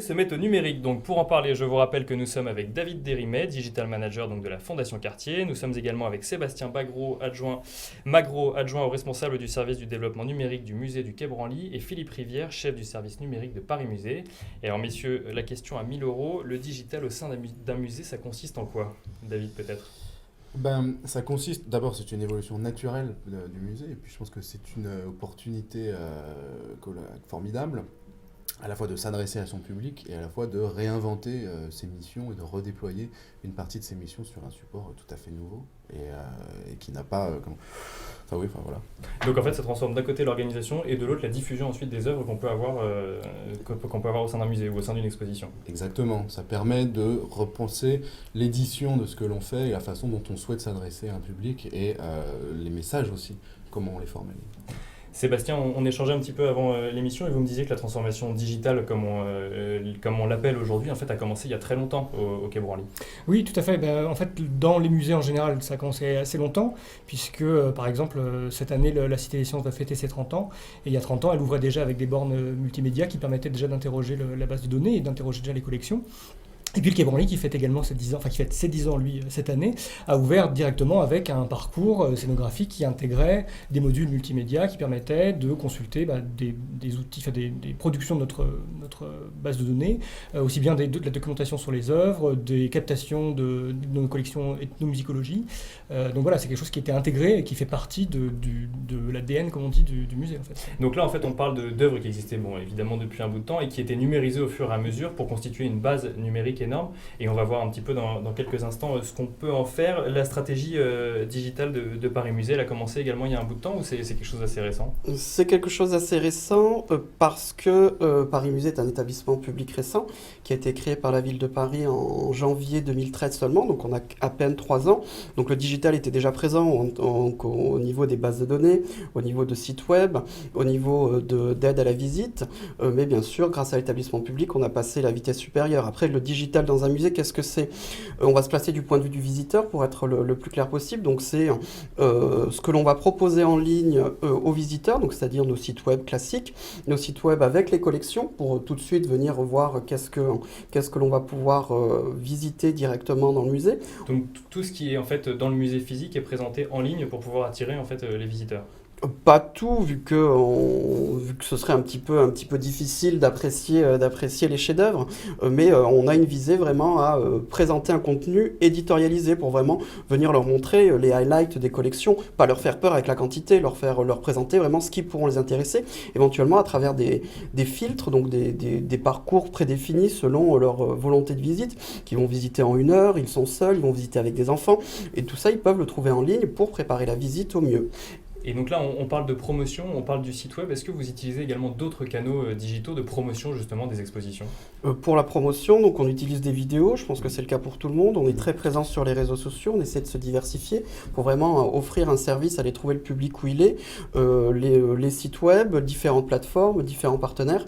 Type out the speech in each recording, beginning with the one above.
se met au numérique. Donc pour en parler, je vous rappelle que nous sommes avec David Derimet, Digital Manager donc de la Fondation Cartier. Nous sommes également avec Sébastien Magro, adjoint au responsable du service du développement numérique du musée du Quai Branly, et Philippe Rivière, chef du service numérique de Paris Musée. Et alors messieurs, la question à 1000 €, le digital au sein d'un musée, ça consiste en quoi? David peut-être? Ça consiste, d'abord c'est une évolution naturelle du musée, et puis je pense que c'est une opportunité formidable, à la fois de s'adresser à son public et à la fois de réinventer ses missions et de redéployer une partie de ses missions sur un support tout à fait nouveau et qui n'a pas... voilà. Donc en fait ça transforme d'un côté l'organisation et de l'autre la diffusion ensuite des œuvres qu'on peut avoir au sein d'un musée ou au sein d'une exposition. Exactement, ça permet de repenser l'édition de ce que l'on fait et la façon dont on souhaite s'adresser à un public et les messages aussi, comment on les formalise. Sébastien, on échangeait un petit peu avant l'émission et vous me disiez que la transformation digitale, comme on l'appelle aujourd'hui, en fait, a commencé il y a très longtemps au Quai Branly. Oui, tout à fait. En fait, dans les musées en général, ça a commencé assez longtemps, puisque, par exemple, cette année, la Cité des Sciences va fêter ses 30 ans. Et il y a 30 ans, elle ouvrait déjà avec des bornes multimédia qui permettaient déjà d'interroger la base de données et d'interroger déjà les collections. Et puis le Quai Branly, qui fête également ses 10 ans, qui fête ses 10 ans, lui, cette année, a ouvert directement avec un parcours scénographique qui intégrait des modules multimédia qui permettaient de consulter des outils, des productions de notre base de données, aussi bien de la documentation sur les œuvres, des captations de nos collections ethnomusicologie. Donc voilà, c'est quelque chose qui était intégré et qui fait partie de l'ADN, comme on dit, du musée, en fait. Donc là, en fait, on parle d'œuvres qui existaient, évidemment, depuis un bout de temps et qui étaient numérisées au fur et à mesure pour constituer une base numérique énorme, et on va voir un petit peu dans quelques instants ce qu'on peut en faire. La stratégie digitale de Paris Musée, elle a commencé également il y a un bout de temps, ou c'est quelque chose d'assez récent? C'est quelque chose d'assez récent parce que Paris Musée est un établissement public récent qui a été créé par la ville de Paris en janvier 2013 seulement, donc on a à peine 3 ans. Donc le digital était déjà présent au niveau des bases de données, au niveau de sites web, au niveau d'aide à la visite, mais bien sûr grâce à l'établissement public on a passé la vitesse supérieure. Après le digital dans un musée, qu'est-ce que c'est? On va se placer du point de vue du visiteur pour être le plus clair possible. Donc c'est ce que l'on va proposer en ligne aux visiteurs, donc c'est-à-dire nos sites web classiques, nos sites web avec les collections pour tout de suite venir voir qu'est-ce que l'on va pouvoir visiter directement dans le musée. Donc tout ce qui est en fait dans le musée physique est présenté en ligne pour pouvoir attirer en fait les visiteurs. Pas tout, vu que ce serait un petit peu difficile d'apprécier les chefs-d'œuvre, mais on a une visée vraiment à présenter un contenu éditorialisé pour vraiment venir leur montrer les highlights des collections, pas leur faire peur avec la quantité, leur présenter vraiment ce qui pourront les intéresser, éventuellement à travers des filtres, donc des parcours prédéfinis selon leur volonté de visite, qu'ils vont visiter en 1 heure, ils sont seuls, ils vont visiter avec des enfants, et tout ça ils peuvent le trouver en ligne pour préparer la visite au mieux. Et donc là, on parle de promotion, on parle du site web. Est-ce que vous utilisez également d'autres canaux digitaux de promotion justement des expositions? Pour la promotion, donc on utilise des vidéos, je pense que c'est le cas pour tout le monde. On est très présent sur les réseaux sociaux, on essaie de se diversifier pour vraiment offrir un service, aller trouver le public où il est. Les sites web, différentes plateformes, différents partenaires.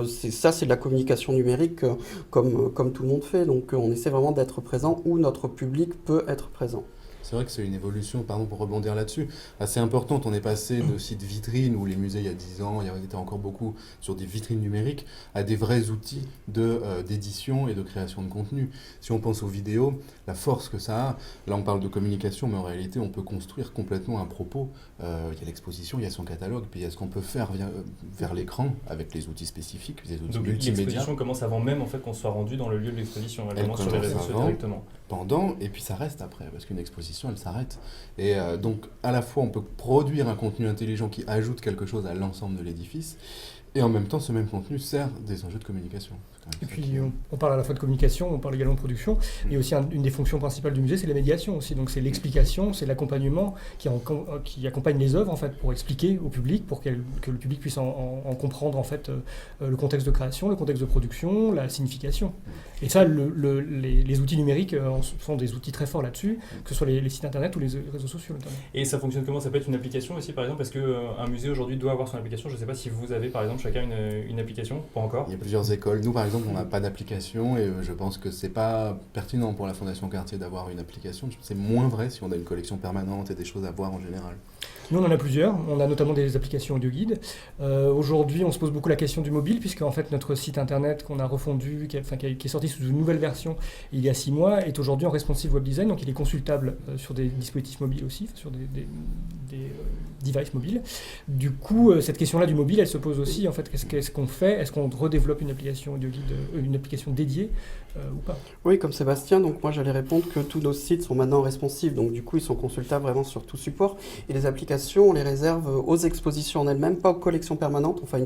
C'est de la communication numérique comme tout le monde fait. Donc on essaie vraiment d'être présent où notre public peut être présent. C'est vrai que c'est une évolution, pardon pour rebondir là-dessus, assez importante. On est passé de sites vitrines où les musées il y a 10 ans, il y était encore beaucoup sur des vitrines numériques, à des vrais outils d'édition et de création de contenu. Si on pense aux vidéos, la force que ça a, là on parle de communication, mais en réalité on peut construire complètement un propos. Il y a l'exposition, il y a son catalogue, puis il y a ce qu'on peut faire vers l'écran avec les outils spécifiques, les outils multimédia. L'exposition commence avant même en fait qu'on soit rendu dans le lieu de l'exposition, elle commence sur les réseaux sociaux directement. Pendant, et puis ça reste après, parce qu'une exposition, elle s'arrête. Et donc, à la fois, on peut produire un contenu intelligent qui ajoute quelque chose à l'ensemble de l'édifice, et en même temps, ce même contenu sert des enjeux de communication. Et puis, on parle à la fois de communication, on parle également de production, et aussi une des fonctions principales du musée, c'est la médiation aussi. Donc, c'est l'explication, c'est l'accompagnement qui accompagne les œuvres, en fait, pour expliquer au public, pour que le public puisse en comprendre, en fait, le contexte de création, le contexte de production, la signification. Et ça, les outils numériques sont des outils très forts là-dessus, que ce soit les sites internet ou les réseaux sociaux, notamment. Et ça fonctionne comment? Ça peut être une application aussi, par exemple, parce qu'un musée aujourd'hui doit avoir son application. Je ne sais pas si vous avez, par exemple, chacun une application, pas encore. Il y a plusieurs écoles. Nous, par exemple, on n'a pas d'application et je pense que c'est pas pertinent pour la Fondation Cartier d'avoir une application. C'est moins vrai si on a une collection permanente et des choses à voir en général. Nous, on en a plusieurs. On a notamment des applications audio guide. Aujourd'hui, on se pose beaucoup la question du mobile, puisque en fait, notre site internet qu'on a refondu, qui est sorti sous une nouvelle version il y a 6 mois, est aujourd'hui en responsive web design, donc il est consultable sur des dispositifs mobiles aussi, sur des devices mobiles. Du coup, cette question-là du mobile, elle se pose aussi. En fait, qu'est-ce qu'on fait? Est-ce qu'on redéveloppe une application audio guide, une application dédiée ou pas? Oui, comme Sébastien, donc moi j'allais répondre que tous nos sites sont maintenant responsives, donc du coup ils sont consultables vraiment sur tout support, et les applications on les réserve aux expositions en elles-mêmes, pas aux collections permanentes. Enfin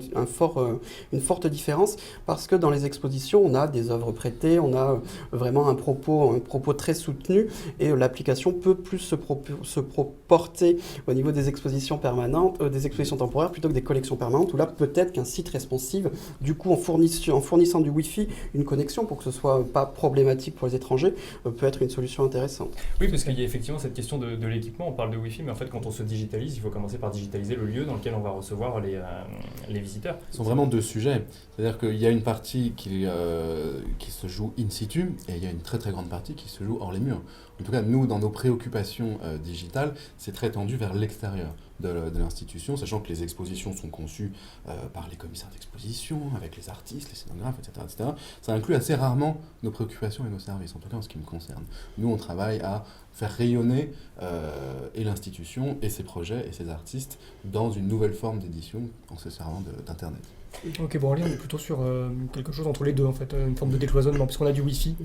une forte différence, parce que dans les expositions on a des œuvres prêtées, on a vraiment un propos très soutenu, et l'application peut plus se porter au niveau des expositions permanentes, des expositions temporaires plutôt que des collections permanentes, où là peut-être qu'un site responsive, du coup en fournissant du Wi-Fi, une connexion pour que ce soit pas problématique pour les étrangers, peut être une solution intéressante. Oui, parce qu'il y a effectivement cette question de l'équipement. On parle de Wi-Fi, mais en fait, quand on se digitalise, il faut commencer par digitaliser le lieu dans lequel on va recevoir les visiteurs. Ce sont vraiment deux sujets. C'est-à-dire qu'il y a une partie qui se joue in situ, et il y a une très très grande partie qui se joue hors les murs. En tout cas, nous, dans nos préoccupations digitales, c'est très tendu vers l'extérieur de l'institution, sachant que les expositions sont conçues par les commissaires d'exposition, avec les artistes, les scénographes, etc., etc. Ça inclut assez rarement nos préoccupations et nos services, en tout cas en ce qui me concerne. Nous, on travaille à faire rayonner et l'institution, et ses projets, et ses artistes, dans une nouvelle forme d'édition, en se servant d'Internet. Ok, bon, on est plutôt sur quelque chose entre les deux, en fait, une forme de décloisonnement, puisqu'on a du Wi-Fi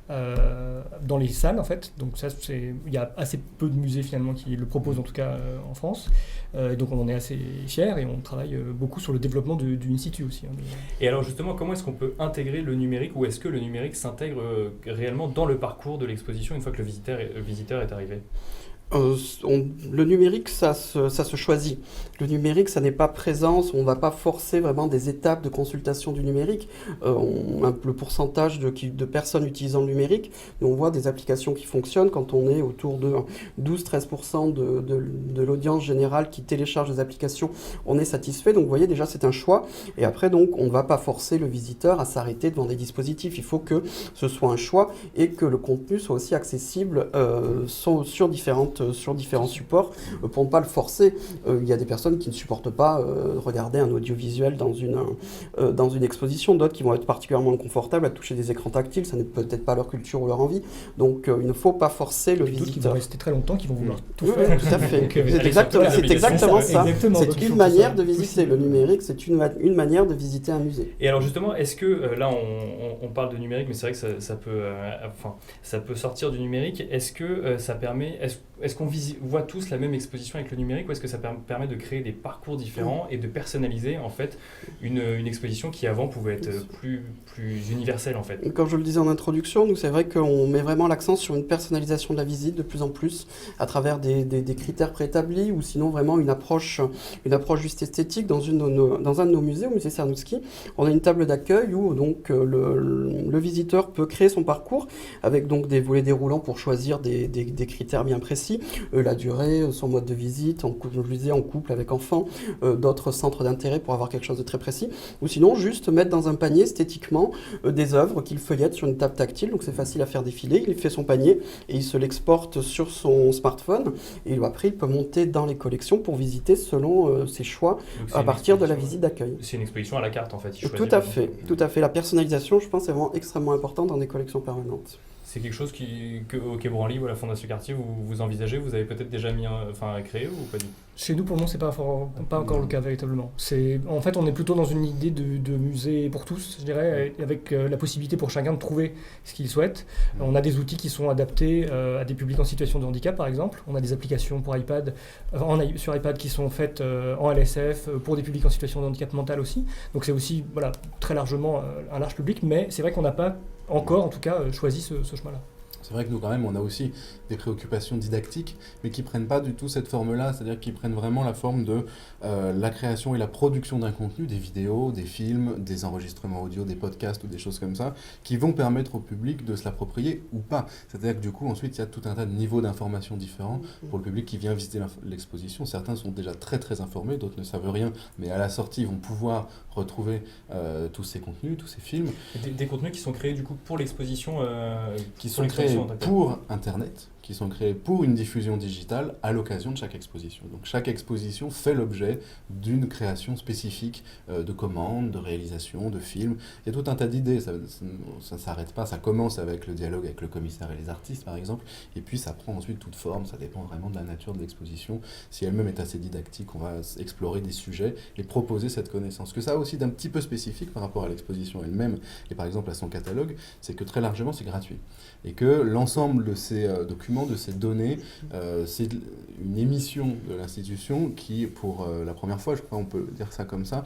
dans les salles, en fait. Donc ça, il y a assez peu de musées, finalement, qui le proposent, en tout cas en France. Donc on en est assez fiers, et on travaille beaucoup sur le développement du in situ aussi. Hein. Et alors justement, comment est-ce qu'on peut intégrer le numérique, ou est-ce que le numérique s'intègre réellement dans le parcours de l'exposition une fois que le visiteur est arrivé? Le numérique, ça se choisit. Le numérique, ça n'est pas présent, on ne va pas forcer vraiment des étapes de consultation du numérique. Le pourcentage de personnes utilisant le numérique, on voit des applications qui fonctionnent quand on est autour de 12-13% de l'audience générale qui télécharge des applications, on est satisfait. Donc vous voyez, déjà c'est un choix. Et après, donc, on ne va pas forcer le visiteur à s'arrêter devant des dispositifs. Il faut que ce soit un choix et que le contenu soit aussi accessible sur différents supports pour ne pas le forcer. Il y a des personnes qui ne supportent pas regarder un audiovisuel dans une exposition, d'autres qui vont être particulièrement inconfortables à toucher des écrans tactiles, ça n'est peut-être pas leur culture ou leur envie, donc il ne faut pas forcer le visiteur. Qui vont rester très longtemps, qui vont vouloir tout faire. Oui, tout à fait. C'est exactement ça. C'est une manière de visiter. Le numérique, c'est une manière de visiter un musée. Et alors justement, est-ce que, là on parle de numérique, mais c'est vrai que ça peut sortir du numérique, est-ce que ça permet... Est-ce qu'on voit tous la même exposition avec le numérique, ou est-ce que ça permet de créer des parcours différents et de personnaliser en fait une exposition qui avant pouvait être plus universelle en fait? Comme je le disais en introduction, nous c'est vrai qu'on met vraiment l'accent sur une personnalisation de la visite de plus en plus à travers des critères préétablis, ou sinon vraiment une approche juste esthétique. Dans un de nos musées, au musée Cernuschi, on a une table d'accueil où donc le visiteur peut créer son parcours avec donc des volets déroulants pour choisir des critères bien précis. La durée, son mode de visite, en couple avec enfant, d'autres centres d'intérêt pour avoir quelque chose de très précis, ou sinon juste mettre dans un panier esthétiquement des œuvres qu'il feuillette sur une table tactile, donc c'est facile à faire défiler, il fait son panier et il se l'exporte sur son smartphone, et après il peut monter dans les collections pour visiter selon ses choix à partir de la visite d'accueil. C'est une exposition à la carte en fait. Tout à fait. La personnalisation, je pense, est vraiment extrêmement importante dans des collections permanentes. C'est quelque chose au Quai Branly ou à la Fondation Cartier, vous envisagez, vous avez peut-être déjà créé ou pas du tout? Chez nous, pour le moment, c'est pas encore le cas véritablement. En fait, on est plutôt dans une idée de musée pour tous, je dirais, avec la possibilité pour chacun de trouver ce qu'il souhaite. On a des outils qui sont adaptés à des publics en situation de handicap, par exemple. On a des applications pour iPad, sur iPad qui sont faites en LSF pour des publics en situation de handicap mental aussi. Donc c'est aussi très largement un large public, mais c'est vrai qu'on n'a pas encore, en tout cas, choisi ce chemin-là. C'est vrai que nous, quand même, on a aussi des préoccupations didactiques, mais qui ne prennent pas du tout cette forme-là, c'est-à-dire qu'ils prennent vraiment la forme de la création et la production d'un contenu, des vidéos, des films, des enregistrements audio, des podcasts ou des choses comme ça, qui vont permettre au public de se l'approprier ou pas. C'est-à-dire que du coup, ensuite, il y a tout un tas de niveaux d'information différents pour le public qui vient visiter l'exposition. Certains sont déjà très très informés, d'autres ne savent rien, mais à la sortie, ils vont pouvoir retrouver tous ces contenus, tous ces films. Des contenus qui sont créés du coup pour l'exposition qui sont créés pour Internet, qui sont créés pour une diffusion digitale à l'occasion de chaque exposition. Donc chaque exposition fait l'objet d'une création spécifique de commandes, de réalisations, de films. Il y a tout un tas d'idées, ça ne s'arrête pas, ça commence avec le dialogue avec le commissaire et les artistes par exemple, et puis ça prend ensuite toute forme, ça dépend vraiment de la nature de l'exposition. Si elle-même est assez didactique, on va explorer des sujets et proposer cette connaissance. Ce que ça a aussi d'un petit peu spécifique par rapport à l'exposition elle-même et par exemple à son catalogue, c'est que très largement c'est gratuit. Et que l'ensemble de ces documents, de ces données, c'est une émission de l'institution qui, pour la première fois, je crois on peut dire ça comme ça,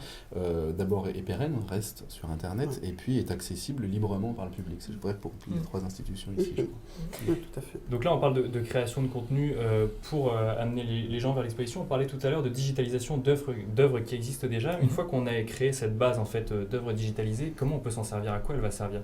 d'abord est pérenne, reste sur Internet, et puis est accessible librement par le public. C'est vrai pour les 3 institutions ici. Je crois. Oui, tout à fait. Donc là, on parle de création de contenu pour amener les gens vers l'exposition. On parlait tout à l'heure de digitalisation d'œuvres qui existent déjà. Une fois qu'on a créé cette base en fait, d'œuvres digitalisées, comment on peut s'en servir? À quoi elle va servir?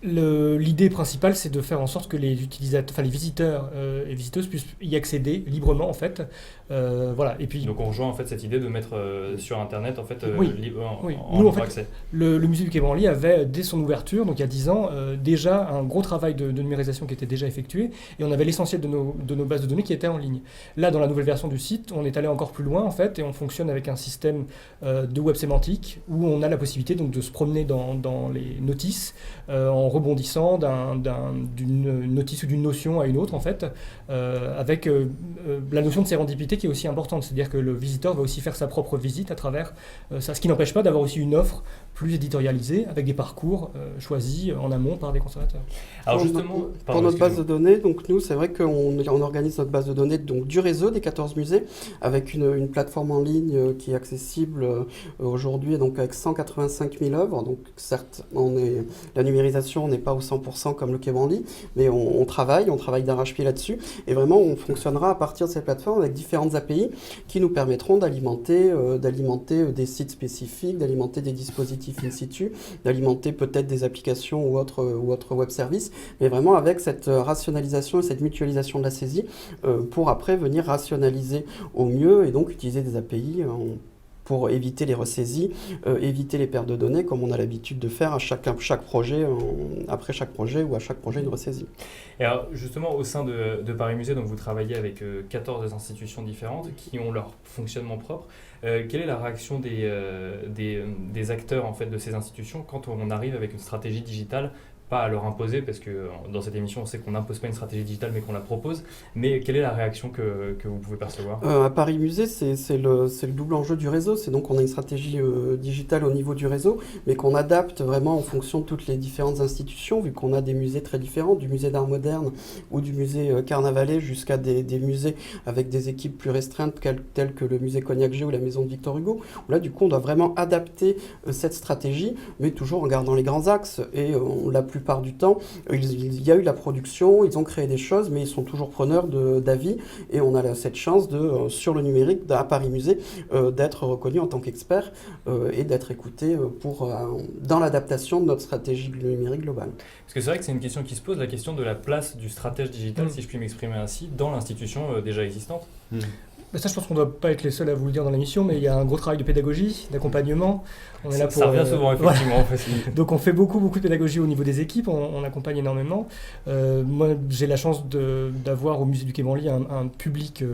L'idée principale, c'est de faire en sorte que les visiteurs et visiteuses puissent y accéder librement, en fait. Voilà. Et puis, donc on rejoint en fait cette idée de mettre sur Internet en fait en libre accès. Le musée du Quai Branly avait, dès son ouverture, donc il y a 10 ans, déjà un gros travail de numérisation qui était déjà effectué, et on avait l'essentiel de nos bases de données qui étaient en ligne. Là, dans la nouvelle version du site, on est allé encore plus loin, en fait, et on fonctionne avec un système de web sémantique où on a la possibilité donc de se promener dans les notices en rebondissant d'une notice ou d'une notion à une autre, en fait, avec la notion de sérendipité qui est aussi importante, c'est-à-dire que le visiteur va aussi faire sa propre visite à travers ça, ce qui n'empêche pas d'avoir aussi une offre plus éditorialisée, avec des parcours choisis en amont par des conservateurs. Alors justement, pour notre base de données, donc nous, c'est vrai qu'on organise notre base de données donc, du réseau des 14 musées, avec une plateforme en ligne qui est accessible aujourd'hui, donc avec 185 000 œuvres. Donc certes, la numérisation n'est pas au 100% comme le Quai Branly, mais on travaille d'arrache-pied là-dessus, et vraiment on fonctionnera à partir de cette plateforme avec différentes API qui nous permettront d'alimenter des sites spécifiques, d'alimenter des dispositifs in situ, d'alimenter peut-être des applications ou autres web services, mais vraiment avec cette rationalisation et cette mutualisation de la saisie pour après venir rationaliser au mieux et donc utiliser des API pour éviter les ressaisies, éviter les pertes de données, comme on a l'habitude de faire à chaque projet, après chaque projet ou à chaque projet une ressaisie. Et alors, justement, au sein de Paris Musée, donc vous travaillez avec 14 institutions différentes qui ont leur fonctionnement propre. Quelle est la réaction des acteurs en fait, de ces institutions quand on arrive avec une stratégie digitale? Pas à leur imposer, parce que dans cette émission, on sait qu'on n'impose pas une stratégie digitale, mais qu'on la propose. Mais quelle est la réaction que vous pouvez percevoir? À Paris Musée, c'est le double enjeu du réseau. C'est donc on a une stratégie digitale au niveau du réseau, mais qu'on adapte vraiment en fonction de toutes les différentes institutions, vu qu'on a des musées très différents, du musée d'art moderne ou du musée Carnavalet jusqu'à des musées avec des équipes plus restreintes, telles que le musée Cognac-G ou la maison de Victor Hugo. Là, du coup, on doit vraiment adapter cette stratégie, mais toujours en gardant les grands axes. Et la plupart du temps, il y a eu la production, ils ont créé des choses, mais ils sont toujours preneurs d'avis, et on a cette chance sur le numérique, à Paris Musée, d'être reconnu en tant qu'expert et d'être écouté dans l'adaptation de notre stratégie numérique globale. Parce que c'est vrai que c'est une question qui se pose, la question de la place du stratège digital, si je puis m'exprimer ainsi, dans l'institution déjà existante. Ça, je pense qu'on ne doit pas être les seuls à vous le dire dans l'émission, mais il y a un gros travail de pédagogie, d'accompagnement. On est là pour, ça revient souvent, effectivement. Voilà. Donc on fait beaucoup de pédagogie au niveau des équipes, on accompagne énormément. Moi, j'ai la chance d'avoir au musée du Quai Branly un public,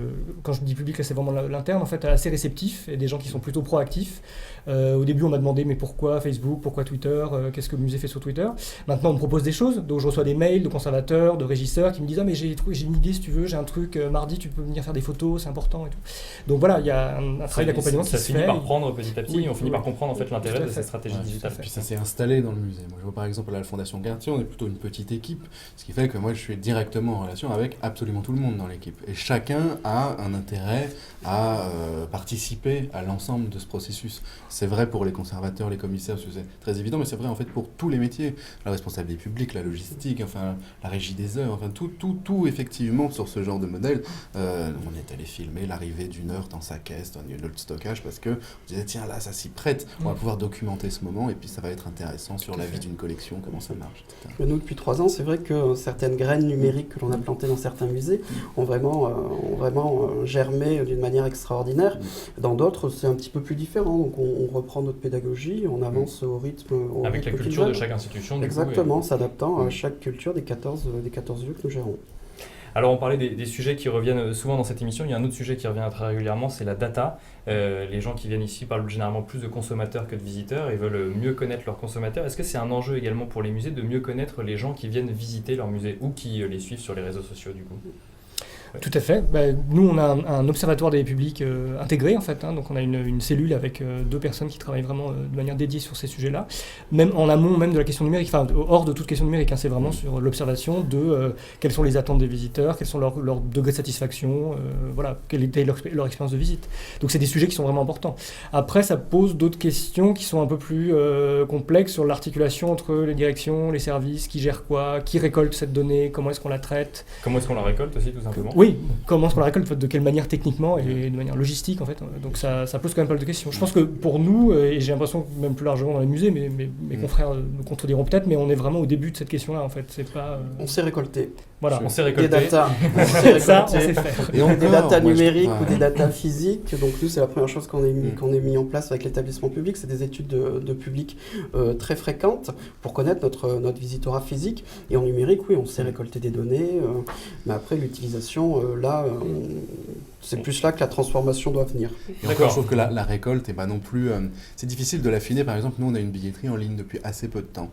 quand je dis public, là c'est vraiment l'interne, en fait, assez réceptif, et des gens qui sont plutôt proactifs. Au début, on m'a demandé, mais pourquoi Facebook, pourquoi Twitter, qu'est-ce que le musée fait sur Twitter? Maintenant, on me propose des choses, donc je reçois des mails de conservateurs, de régisseurs qui me disent « Ah, mais j'ai une idée, si tu veux, j'ai un truc, mardi, tu peux venir faire des photos, c'est important. » et tout. Donc voilà, il y a un travail d'accompagnement qui se fait. Ça finit par prendre petit à petit, et on finit par comprendre en fait l'intérêt de cette stratégie digitale. Puis ça s'est installé dans le musée. Moi, je vois par exemple à la Fondation Cartier, on est plutôt une petite équipe, ce qui fait que moi, je suis directement en relation avec absolument tout le monde dans l'équipe. Et chacun a un intérêt à participer à l'ensemble de ce processus. C'est vrai pour les conservateurs, les commissaires, parce que c'est très évident, mais c'est vrai en fait pour tous les métiers. La responsabilité publique, la logistique, enfin la régie des heures, enfin tout effectivement sur ce genre de modèle. On est allé filmer l'arrivée d'une heure dans sa caisse, dans un lieu de stockage, parce que on disait tiens là ça s'y prête, on va pouvoir documenter ce moment et puis ça va être intéressant sur la vie d'une collection, comment ça marche, etc. Nous depuis 3 ans, c'est vrai que certaines graines numériques que l'on a plantées dans certains musées ont vraiment germé d'une manière extraordinaire. Dans d'autres, c'est un petit peu plus différent. Donc on reprend notre pédagogie, on avance au rythme avec la culture de chaque institution. Exactement, s'adaptant à chaque culture des 14 lieux que nous gérons. Alors on parlait des sujets qui reviennent souvent dans cette émission, il y a un autre sujet qui revient très régulièrement, c'est la data. Les gens qui viennent ici parlent généralement plus de consommateurs que de visiteurs et veulent mieux connaître leurs consommateurs. Est-ce que c'est un enjeu également pour les musées de mieux connaître les gens qui viennent visiter leur musée ou qui les suivent sur les réseaux sociaux du coup ? Tout à fait. Nous, on a un observatoire des publics intégré, en fait. Donc, on a une cellule avec 2 personnes qui travaillent vraiment de manière dédiée sur ces sujets-là. Même en amont même de la question numérique, enfin, hors de toute question numérique. C'est vraiment sur l'observation de quelles sont les attentes des visiteurs, quels sont leurs degrés de satisfaction, voilà, quelle était leur expérience de visite. Donc, c'est des sujets qui sont vraiment importants. Après, ça pose d'autres questions qui sont un peu plus complexes sur l'articulation entre les directions, les services, qui gèrent quoi, qui récolte cette donnée, comment est-ce qu'on la traite. Comment est-ce qu'on la récolte aussi, tout simplement ? Oui, comment est-ce qu'on la récolte, de quelle manière techniquement et de manière logistique en fait. Donc ça pose quand même pas mal de questions. Je pense que pour nous, et j'ai l'impression que même plus largement dans les musées, mes confrères me contrediront peut-être, mais on est vraiment au début de cette question-là en fait. C'est pas. On s'est récolté. Voilà. On s'est récolté. Des datas. On s'est récolté. Ça, on sait faire. Et encore, des datas moi, numériques ouais. ou des datas physiques. Donc nous, c'est la première chose qu'on ait mis en place avec l'établissement public. C'est des études de public très fréquentes pour connaître notre visitorat physique. Et en numérique, oui, on sait récolter des données. Mais après, l'utilisation, c'est plus là que la transformation doit venir. Et encore, je trouve que la récolte est pas non plus... c'est difficile de l'affiner. Par exemple, nous, on a une billetterie en ligne depuis assez peu de temps.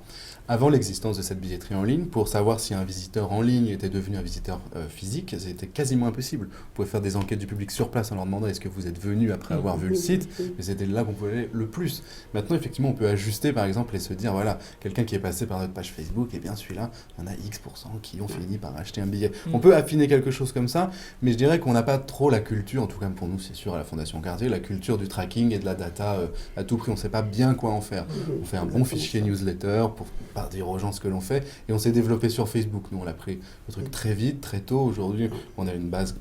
Avant l'existence de cette billetterie en ligne, pour savoir si un visiteur en ligne était devenu un visiteur physique, c'était quasiment impossible. Vous pouvez faire des enquêtes du public sur place en leur demandant est-ce que vous êtes venu après avoir vu le site, mais c'était là qu'on pouvait aller le plus. Maintenant, effectivement, on peut ajuster par exemple et se dire, voilà, quelqu'un qui est passé par notre page Facebook, et bien celui-là, il y en a X% qui ont fini par acheter un billet. On peut affiner quelque chose comme ça, mais je dirais qu'on n'a pas trop la culture, en tout cas pour nous, c'est sûr, à la Fondation Cartier, la culture du tracking et de la data à tout prix. On ne sait pas bien quoi en faire. On fait un bon fichier newsletter pour dire aux gens ce que l'on fait, et on s'est développé sur Facebook. Nous, on l'a pris le truc très vite, très tôt. Aujourd'hui, on a une base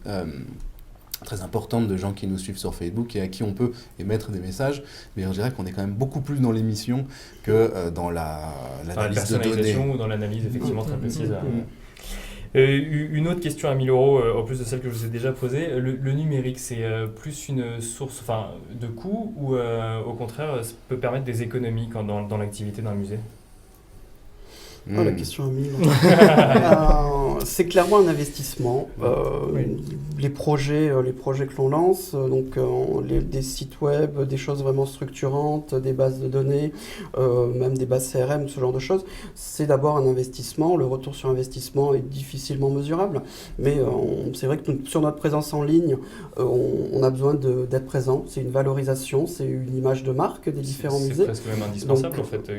très importante de gens qui nous suivent sur Facebook et à qui on peut émettre des messages, mais je dirais qu'on est quand même beaucoup plus dans l'émission que dans l'analyse de données. Personnalisation ou dans l'analyse effectivement très précise. Une autre question à 1000 euros, en plus de celle que je vous ai déjà posée, le numérique, c'est plus une source de coûts ou au contraire, ça peut permettre des économies dans l'activité d'un musée ? Oh, la question à 1000. C'est clairement un investissement. Les projets que l'on lance, des sites web, des choses vraiment structurantes, des bases de données, même des bases CRM, ce genre de choses, c'est d'abord un investissement. Le retour sur investissement est difficilement mesurable, mais c'est vrai que sur notre présence en ligne, on a besoin d'être présent. C'est une valorisation, c'est une image de marque des différents musées. C'est presque même indispensable. Donc, en fait.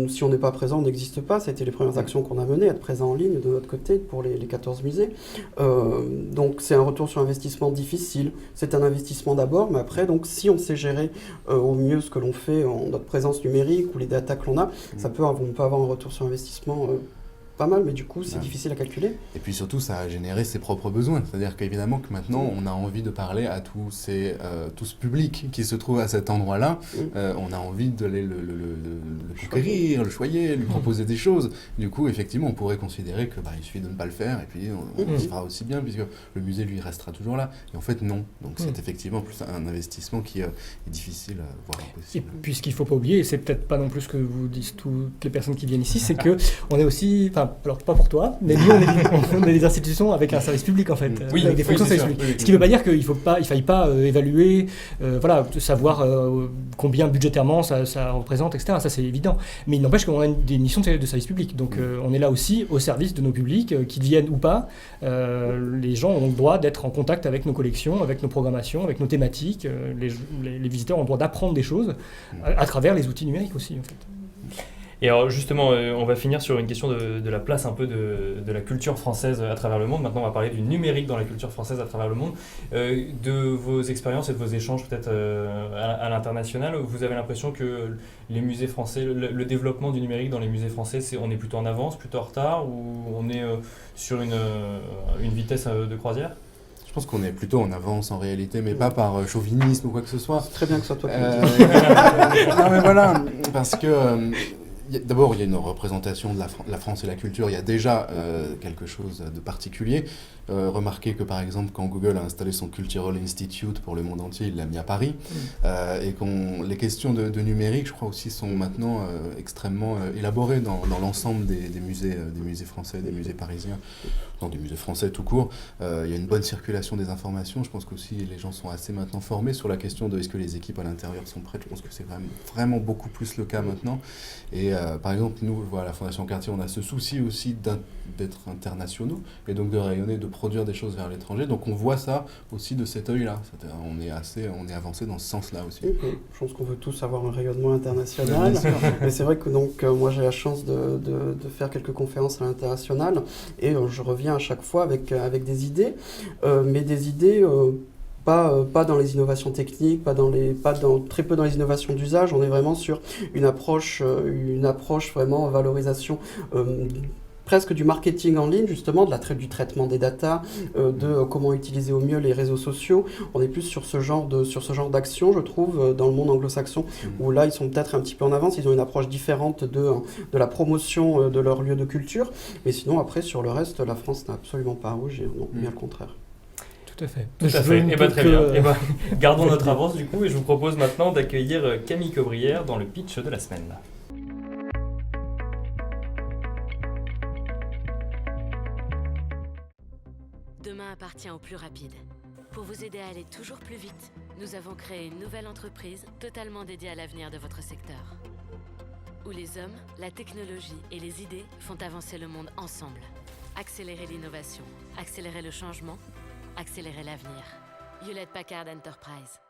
Si on n'est pas présent, on n'existe pas. C'était les premières actions qu'on a menées, être présent en ligne de notre côté pour les 14 musées. Donc c'est un retour sur investissement difficile. C'est un investissement d'abord, mais après, donc, si on sait gérer au mieux ce que l'on fait en notre présence numérique ou les datas que l'on a, on peut avoir un retour sur investissement pas mal, mais du coup, c'est difficile à calculer. Et puis surtout, ça a généré ses propres besoins. C'est-à-dire qu'évidemment que maintenant, on a envie de parler à tout ce public qui se trouve à cet endroit-là. On a envie de le conquérir, le choyer, lui proposer des choses. Du coup, effectivement, on pourrait considérer que il suffit de ne pas le faire et puis on se fera aussi bien puisque le musée, lui, restera toujours là. Et en fait, non. Donc c'est effectivement plus un investissement qui est difficile, voire impossible. Et puis ce qu'il ne faut pas oublier, et c'est peut-être pas non plus ce que vous disent toutes les personnes qui viennent ici, c'est qu'on est aussi... Alors, pas pour toi, mais nous, on est des institutions avec un service public, en fait. Avec des fonctions de service public. Ce qui ne veut pas dire qu'il ne faille pas évaluer, savoir combien budgétairement ça représente, etc. Ça, c'est évident. Mais il n'empêche qu'on a des missions de service public. Donc, on est là aussi au service de nos publics, qu'ils viennent ou pas. Les gens ont le droit d'être en contact avec nos collections, avec nos programmations, avec nos thématiques. Les visiteurs ont le droit d'apprendre des choses à travers les outils numériques aussi, en fait. Et alors justement, on va finir sur une question de la place un peu de la culture française à travers le monde. Maintenant, on va parler du numérique dans la culture française à travers le monde. De vos expériences et de vos échanges peut-être à l'international, vous avez l'impression que les musées français, le développement du numérique dans les musées français, on est plutôt en avance, plutôt en retard, ou on est sur une vitesse de croisière ? Je pense qu'on est plutôt en avance en réalité, mais pas par chauvinisme ou quoi que ce soit. C'est très bien que ce soit toi qui le dis. Non mais voilà, parce que D'abord, il y a une représentation de la France et la culture. Il y a déjà quelque chose de particulier. Remarquez que, par exemple, quand Google a installé son Cultural Institute pour le monde entier, il l'a mis à Paris. Et les questions de numérique, je crois aussi, sont maintenant extrêmement élaborées dans l'ensemble des musées français, des musées parisiens, des musées français tout court. Il y a une bonne circulation des informations. Je pense qu'aussi les gens sont assez maintenant formés sur la question de est-ce que les équipes à l'intérieur sont prêtes. Je pense que c'est vraiment beaucoup plus le cas maintenant. Et par exemple, nous, à la Fondation Cartier, on a ce souci aussi d'être internationaux et donc de rayonner, de produire des choses vers l'étranger. Donc on voit ça aussi de cet œil-là. On est avancé dans ce sens-là aussi. Je pense qu'on veut tous avoir un rayonnement international. Mais c'est vrai que moi j'ai la chance de faire quelques conférences à l'international et je reviens à chaque fois avec des idées, mais des idées pas dans les innovations techniques, très peu dans les innovations d'usage. On est vraiment sur une approche vraiment en valorisation presque du marketing en ligne, justement, du traitement des datas, de comment utiliser au mieux les réseaux sociaux. On est plus sur ce genre d'action, je trouve, dans le monde anglo-saxon, où là, ils sont peut-être un petit peu en avance. Ils ont une approche différente de la promotion de leur lieu de culture. Mais sinon, après, sur le reste, la France n'a absolument pas à rougir, non, bien le contraire. Tout à fait. Tout à fait. Et très bien. Gardons notre avance du coup et je vous propose maintenant d'accueillir Camille Cobrière dans le pitch de la semaine. Demain appartient aux plus rapides. Pour vous aider à aller toujours plus vite, nous avons créé une nouvelle entreprise totalement dédiée à l'avenir de votre secteur. Où les hommes, la technologie et les idées font avancer le monde ensemble. Accélérer l'innovation, accélérer le changement, accélérer l'avenir. Hewlett Packard Enterprise.